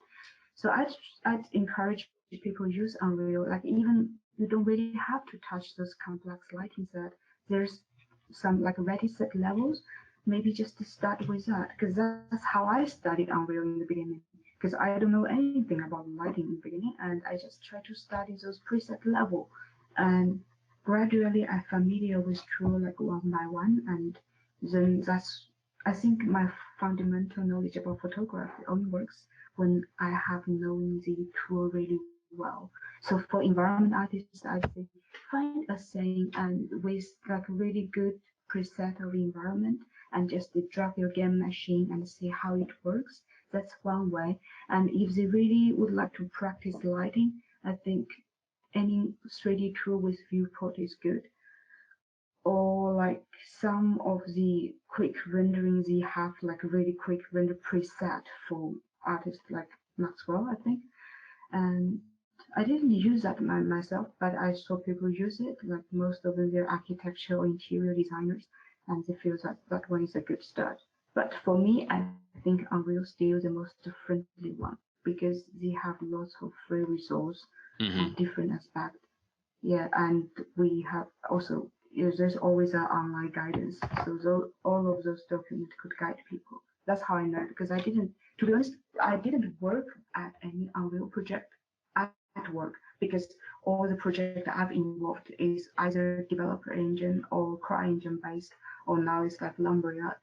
So I'd encourage people use Unreal. Like even you don't really have to touch those complex lighting set. There's some like ready set levels maybe just to start with that, because that's how I studied Unreal in the beginning. Because I don't know anything about lighting in the beginning, and I just try to study those preset level, and gradually I familiar with tool like one by one, and then that's I think my fundamental knowledge about photography only works when I have known the tool really well. So for environment artists, I'd say find a scene and with like really good preset of environment and just drag your game machine and see how it works. That's one way. And if they really would like to practice lighting, I think any 3D tool with viewport is good. Or like some of the quick rendering, they have like really quick render preset for artists like Maxwell, I think. And I didn't use that myself, but I saw people use it. Like most of them, they're architecture or interior designers, and they feel that that one is a good start. But for me, I think Unreal still the most friendly one because they have lots of free resource on different aspects. Yeah, and we have also there's always an online guidance, so all of those documents could guide people. That's how I know because I didn't, to be honest, I didn't work at any Unreal project at work because all the project that I've involved is either developer engine or CryEngine based, or now it's like Lumberyard.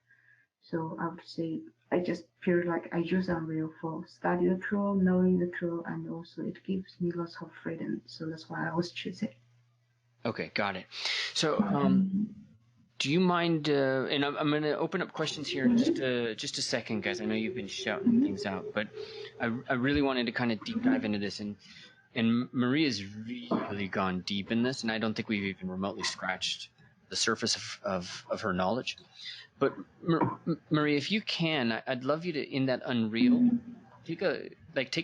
So I would say I just feel like I use Unreal for study the tool, knowing the tool, and also it gives me lots of freedom. So that's why I always choose it. Okay, got it. So, do you mind? And I'm going to open up questions here in just a second, guys. I know you've been shouting things out, but I really wanted to kind of deep dive into this, and Maria's really gone deep in this, and I don't think we've even remotely scratched the surface of her knowledge. But Maria, if you can, I'd love you to, in that Unreal, take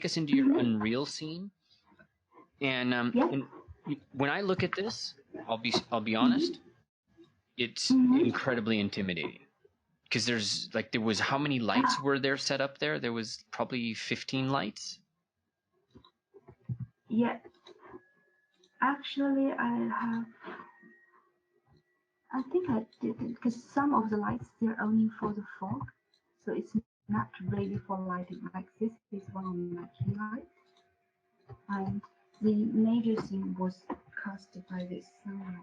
us into your Unreal scene, and and when I look at this, I'll be honest, it's incredibly intimidating because there was how many lights were there set up there? There was probably 15 lights. Yeah, actually, I think I didn't because some of the lights they're only for the fog, so it's not really for lighting. Like this is one of my key lights, and the major thing was cast by this sunlight.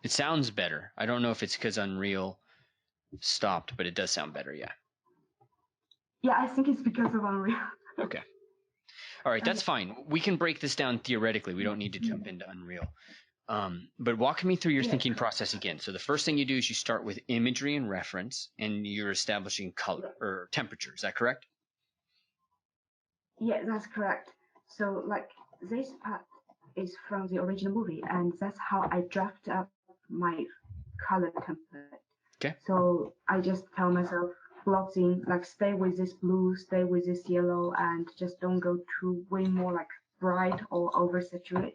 It sounds better. I don't know if it's because Unreal stopped, but it does sound better. Yeah. Yeah, I think it's because of Unreal. Okay. All right, that's fine. We can break this down theoretically. We don't need to jump into Unreal. But walk me through your thinking process again. So the first thing you do is you start with imagery and reference, and you're establishing color or temperature. Is that correct? Yeah, that's correct. So like this part is from the original movie, and that's how I draft up my color template. Okay. So I just tell myself, blocks in, like stay with this blue, stay with this yellow, and just don't go too way more like bright or oversaturate.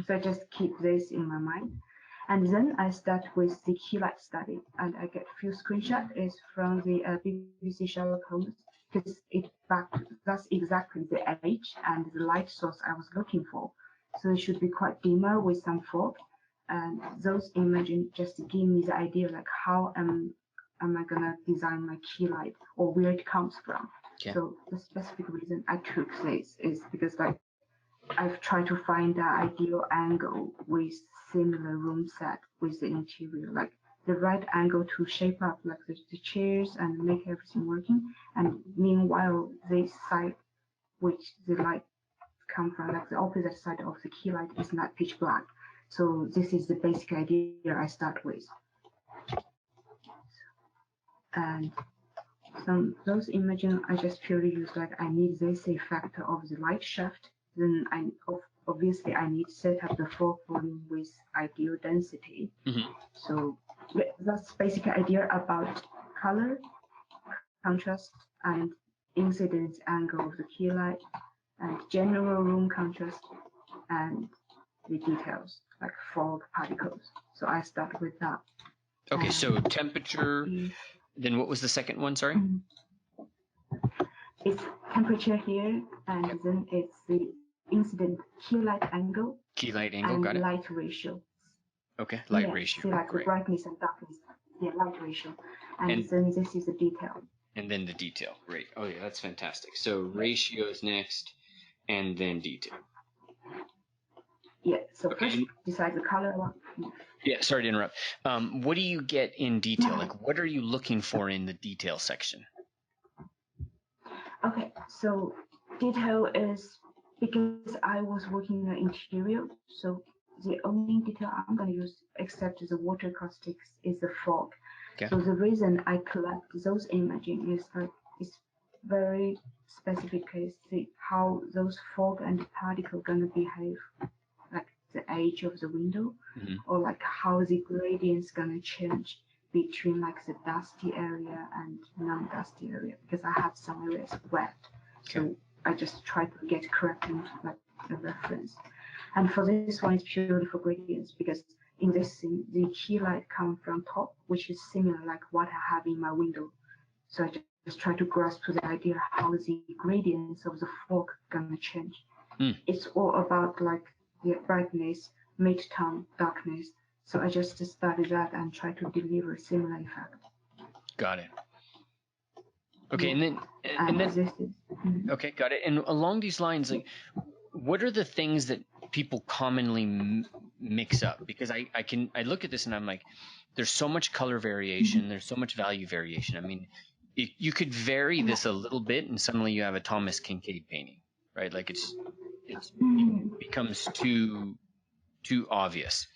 So I just keep this in my mind. And then I start with the key light study, and I get a few screenshots. Is from the BBC Sherlock Holmes, because that's exactly the age and the light source I was looking for. So it should be quite dimmer with some fog, and those images just give me the idea like how am I gonna design my key light or where it comes from. Okay. So the specific reason I took this is because like I've tried to find the ideal angle with similar room set with the interior, like the right angle to shape up like the chairs and make everything working. And meanwhile, this side, which the light come from, like the opposite side of the key light, is not pitch black. So this is the basic idea I start with. And those images I just purely use like I need this effect of the light shift. Then obviously I need to set up the fog volume with ideal density. So that's basic idea about color, contrast, and incidence angle of the key light, and general room contrast, and the details like fog particles. So I start with that. Okay, so temperature. Then what was the second one? Sorry. It's temperature here, and then it's the incident key light angle Key light angle, and got it. light ratio. Okay, light Yeah, ratio, see like the great. brightness and darkness. Yeah, light ratio. And And then this is the detail. and then the detail, great. Oh yeah, that's fantastic. So ratio is next, and then detail. Yeah, so Okay. first decide the color one. Yeah, sorry to interrupt. What do you get in detail? Like, what are you looking for in the detail section? Okay, so detail is because I was working in the interior, so the only detail I'm going to use, except the water caustics, is the fog. Okay. So the reason I collect those imaging is like it's very specific case, see how those fog and particle gonna behave, like the edge of the window, or like how the gradient's gonna change between like the dusty area and non-dusty area, because I have some areas wet. So Okay. I just try to get correctly like a reference. And for this one, it's purely for gradients because in this scene, the key light comes from top, which is similar like what I have in my window. So I just try to grasp the idea how the gradients of the fog gonna change. It's all about like the brightness, mid-tone, darkness. So I just study that and try to deliver similar effect. Got it. Okay, Yeah. and then this is okay, got it. And along these lines, like, what are the things that people commonly mix up? Because I look at this and I'm like, there's so much color variation, there's so much value variation. I mean, you could vary this a little bit, and suddenly you have a Thomas Kincaid painting, right? Like it becomes too obvious.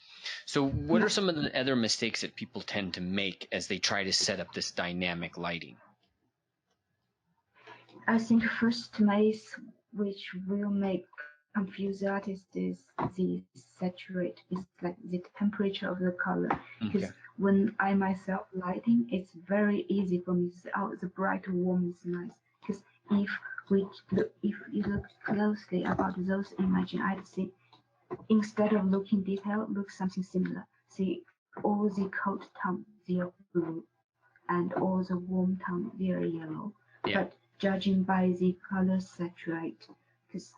So what are some of the other mistakes that people tend to make as they try to set up this dynamic lighting? I think first place which will make confuse artists is the saturate. It's like the temperature of the color. Because when I myself lighting, it's very easy for me to say, oh, the bright warm is nice. Because if you look closely about those images, I'd see instead of looking detail, look something similar. See all the cold tone, they are blue, and all the warm tone, they are yellow. Yeah. But judging by the color saturate, because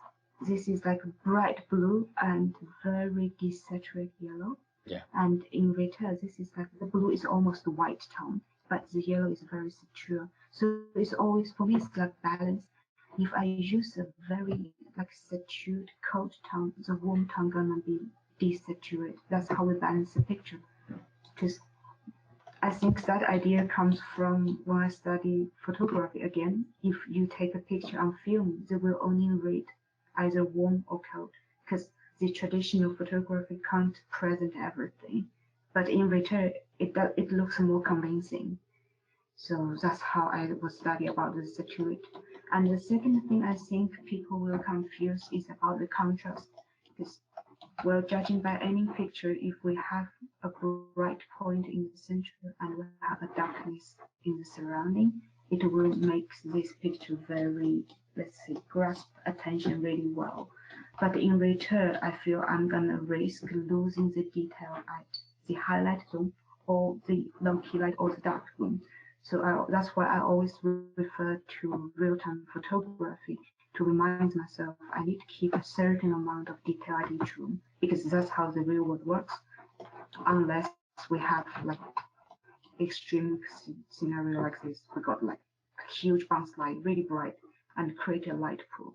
this is like bright blue and very desaturated yellow. Yeah. And in return, this is like the blue is almost white tone, but the yellow is very saturated. So it's always, for me, it's like balance. If I use a very like saturated cold tone, the warm tone gonna be desaturated. That's how we balance the picture. Because I think that idea comes from when I study photography again. If you take a picture on film, they will only read either warm or cold, because the traditional photography can't present everything. But in return, it looks more convincing. So that's how I will study about the saturate. And the second thing I think people will confuse is about the contrast. Because, well, judging by any picture, if we have a bright point in the center and we have a darkness in the surrounding, it will make this picture very, let's say, grasp attention really well. But in return, I feel I'm gonna risk losing the detail at the highlight zone or the low key light or the dark room. So that's why I always refer to real-time photography to remind myself I need to keep a certain amount of detail at each room, because that's how the real world works. Unless we have like extreme scenario like this, we got like a huge bounce light, really bright, and create a light pool.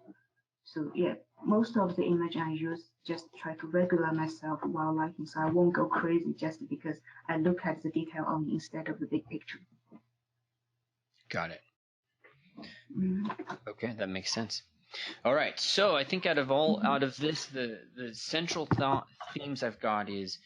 So yeah, most of the image I use just try to regulate myself while lighting, so I won't go crazy just because I look at the detail only instead of the big picture. Got it. Okay, that makes sense. All right, so I think out of this, the central themes I've got is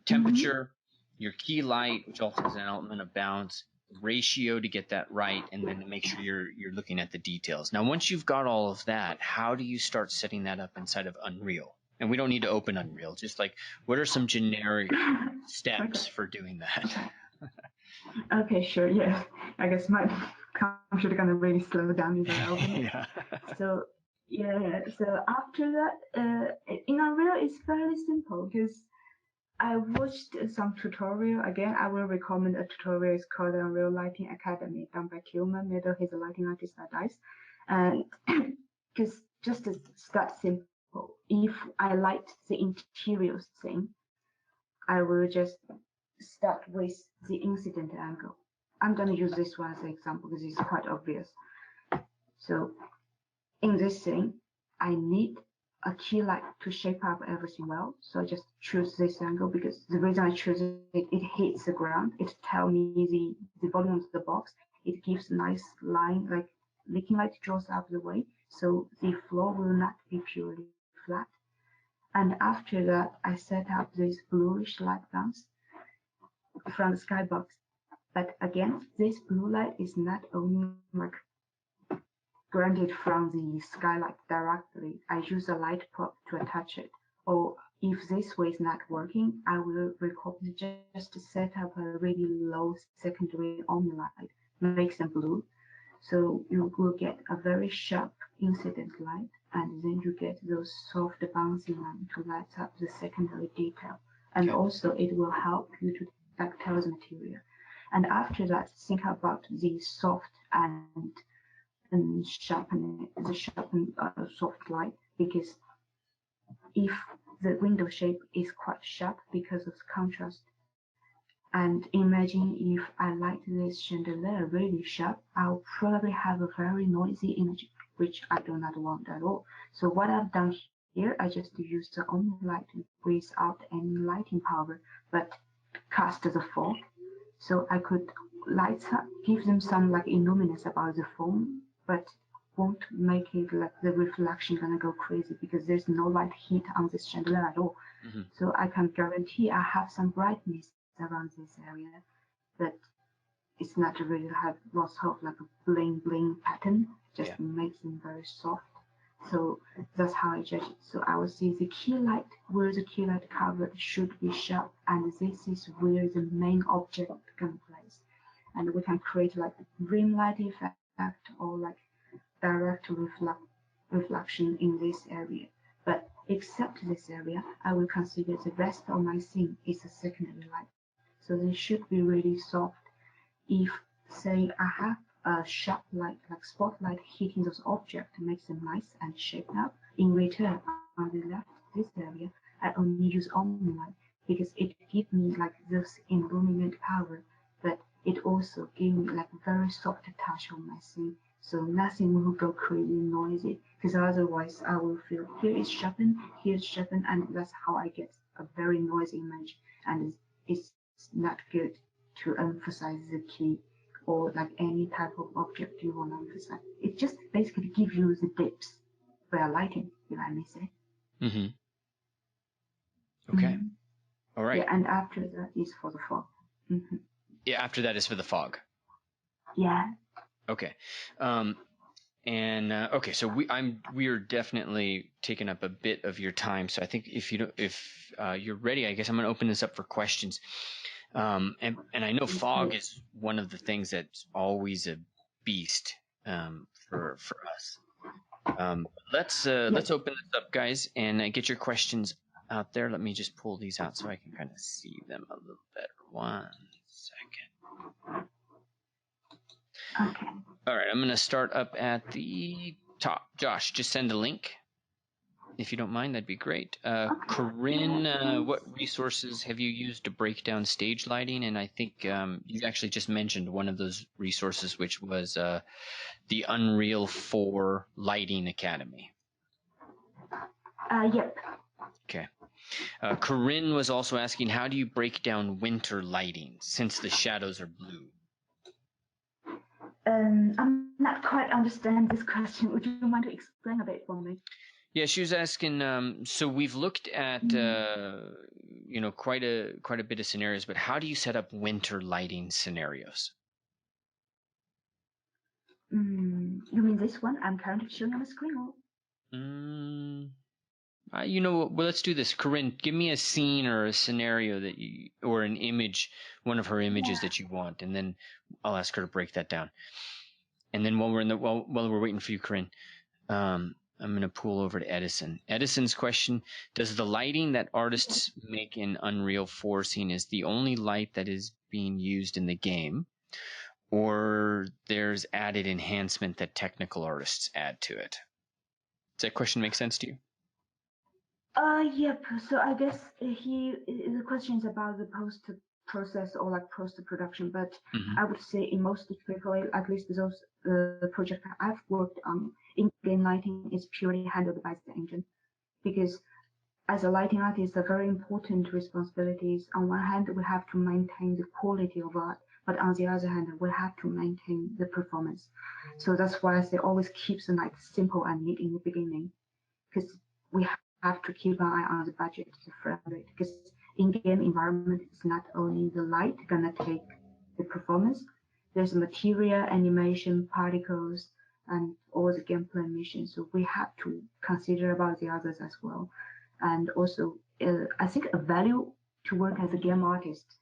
temperature, your key light, which also has an element of bounce, ratio to get that right, and then to make sure you're looking at the details. Now, once you've got all of that, how do you start setting that up inside of Unreal? And we don't need to open Unreal, just like what are some generic steps for doing that? Okay, sure. Yeah, I guess my computer gonna really slow down if I open it. Yeah. So yeah, so after that, in Unreal it's fairly simple because I watched some tutorial. Again, I will recommend a tutorial. It's called Unreal Lighting Academy, done by Kilman Meadow. He's a lighting artist at DICE, and because just to start simple, if I liked the interior thing, I will just start with the incident angle. I'm going to use this one as an example because it's quite obvious. So in this thing, I need a key light to shape up everything well. So I just choose this angle because the reason I choose it, it hits the ground. It tells me the volume of the box. It gives nice line, like leaking light draws out the way. So the floor will not be purely flat. And after that, I set up this bluish light bounce from the skybox. But again, this blue light is not only like granted from the skylight directly. I use a light prop to attach it. Or if this way is not working, I will just set up a really low secondary omni light, make them blue. So you will get a very sharp incident light, and then you get those soft bouncing line to light up the secondary detail. And also it will help you to tactile the material. And after that, think about the soft and sharpen soft light, because if the window shape is quite sharp because of contrast, and imagine if I light this chandelier really sharp, I'll probably have a very noisy image, which I do not want at all. So what I've done here, I just use the only light without any lighting power, but cast the fog. So I could give them some like illuminance about the foam, but won't make it like the reflection gonna go crazy because there's no light heat on this chandelier at all. Mm-hmm. So I can guarantee I have some brightness around this area, but it's not really have lots of like a bling bling pattern, just makes them very soft. So that's how I judge it. So I will see the key light, where the key light covered should be sharp, and this is where the main object can place. And we can create like rim light effect or like direct reflection in this area. But except this area, I will consider the rest of my scene is a secondary light. So they should be really soft. If, say, I have a sharp light, like spotlight hitting those objects, makes them nice and shaped up. In return, on the left, this area, I only use omni light because it gives me like this illuminant power, but it also gives me like a very soft touch on my scene. So nothing will go crazy noisy, because otherwise I will feel here is sharpened, and that's how I get a very noisy image, and it's not good to emphasize the key or like any type of object you want to emphasize. It just basically gives you the dips where lighting, if I may say. Mm-hmm. Okay. All right. Yeah, and after that is for the fog. Mm-hmm. Yeah, after that is for the fog. Yeah. Okay. Okay, so we are definitely taking up a bit of your time. So I think if you're ready, I guess I'm going to open this up for questions. And I know fog is one of the things that's always a beast for us. Let's open this up, guys, and get your questions out there. Let me just pull these out so I can kind of see them a little better. 1 second. Okay. All right, I'm going to start up at the top. Josh, just send a link. If you don't mind, that'd be great. Corinne, what resources have you used to break down stage lighting? And I think you actually just mentioned one of those resources, which was the Unreal 4 Lighting Academy. Yep. Okay. Corinne was also asking, how do you break down winter lighting since the shadows are blue? I'm not quite understand this question. Would you mind to explain a bit for me? Yeah, she was asking. So we've looked at quite a bit of scenarios, but how do you set up winter lighting scenarios? You mean this one? I'm currently showing on the screen. Well, let's do this. Corinne, give me a scene or a scenario or an image, one of her images that you want, and then I'll ask her to break that down. And then while we're waiting for you, Corinne, I'm going to pull over to Edison. Edison's question: does the lighting that artists make in Unreal 4 scene is the only light that is being used in the game, or there's added enhancement that technical artists add to it? Does that question make sense to you? Yep. So I guess the question is about the post process or like post production, but Hmm. I would say in most AAA, at least those projects I've worked on, in-game lighting is purely handled by the engine, because as a lighting artist, the very important responsibilities. On one hand, we have to maintain the quality of art, but on the other hand, we have to maintain the performance. So that's why they always keep the night simple and neat in the beginning, because we have to keep an eye on the budget, the frame rate, because in-game environment is not only the light gonna take the performance, there's material, animation, particles, and all the gameplay missions. So we have to consider about the others as well. And also, I think a value to work as a game artist,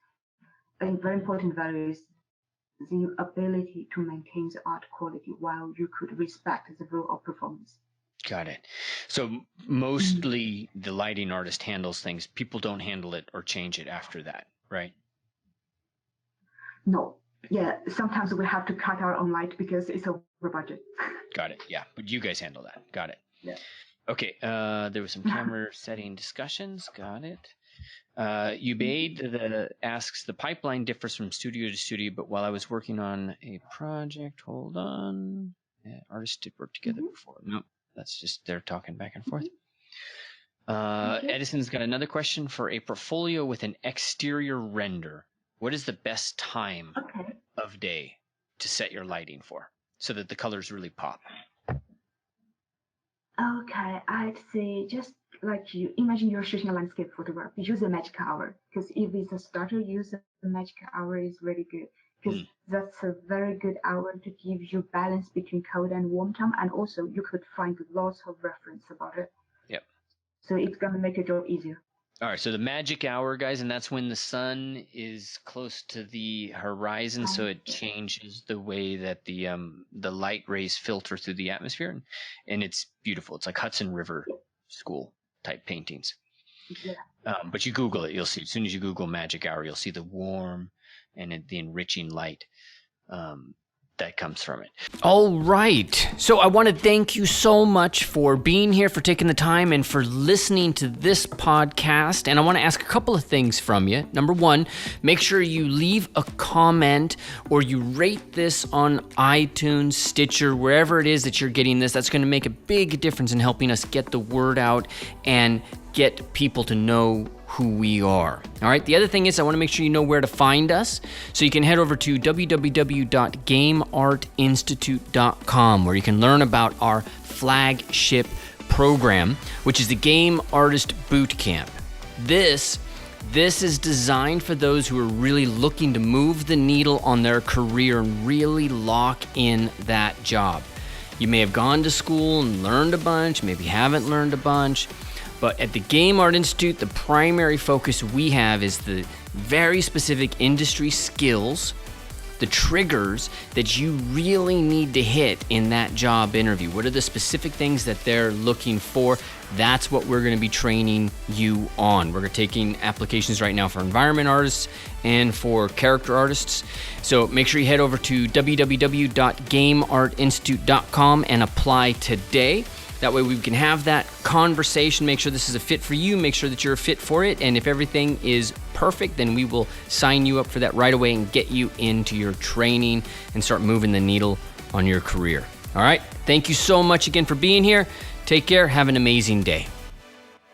a very important value is the ability to maintain the art quality while you could respect the rule of performance. Got it. So mostly the lighting artist handles things. People don't handle it or change it after that, right? No, yeah, sometimes we have to cut our own light because it's over budget. Got it. Yeah, but you guys handle that. Got it. Yeah. Okay. There was some camera setting discussions. Got it. Ubaid asks, the pipeline differs from studio to studio, but while I was working on a project, hold on, artists did work together before. Nope, that's just they're talking back and forth. Okay. Edison's got another question for a portfolio with an exterior render. What is the best time of day to set your lighting for so that the colors really pop? Okay, I'd say just like you imagine you're shooting a landscape photograph, use a magic hour, because if it's a starter, use the magic hour is really good, because that's a very good hour to give you balance between cold and warm time, and also you could find lots of reference about it. Yep. So it's gonna make your job easier. All right, so the magic hour, guys, and that's when the sun is close to the horizon, so it changes the way that the light rays filter through the atmosphere, and it's beautiful. It's like Hudson River school type paintings. Yeah. But you Google it, you'll see. As soon as you Google magic hour, you'll see the warm and the enriching light that comes from it. All right. So I want to thank you so much for being here, for taking the time, and for listening to this podcast. And I want to ask a couple of things from you. Number one, make sure you leave a comment or you rate this on iTunes, Stitcher, wherever it is that you're getting this. That's going to make a big difference in helping us get the word out and get people to know who we are. All right. The other thing is I want to make sure you know where to find us. So you can head over to www.gameartinstitute.com, where you can learn about our flagship program, which is the Game Artist Bootcamp. This is designed for those who are really looking to move the needle on their career and really lock in that job. You may have gone to school and learned a bunch, maybe haven't learned a bunch. But at the Game Art Institute, the primary focus we have is the very specific industry skills, the triggers that you really need to hit in that job interview. What are the specific things that they're looking for? That's what we're going to be training you on. We're taking applications right now for environment artists and for character artists. So make sure you head over to www.gameartinstitute.com and apply today. That way we can have that conversation, make sure this is a fit for you, make sure that you're a fit for it, and if everything is perfect, then we will sign you up for that right away and get you into your training and start moving the needle on your career. All right? Thank you so much again for being here. Take care. Have an amazing day.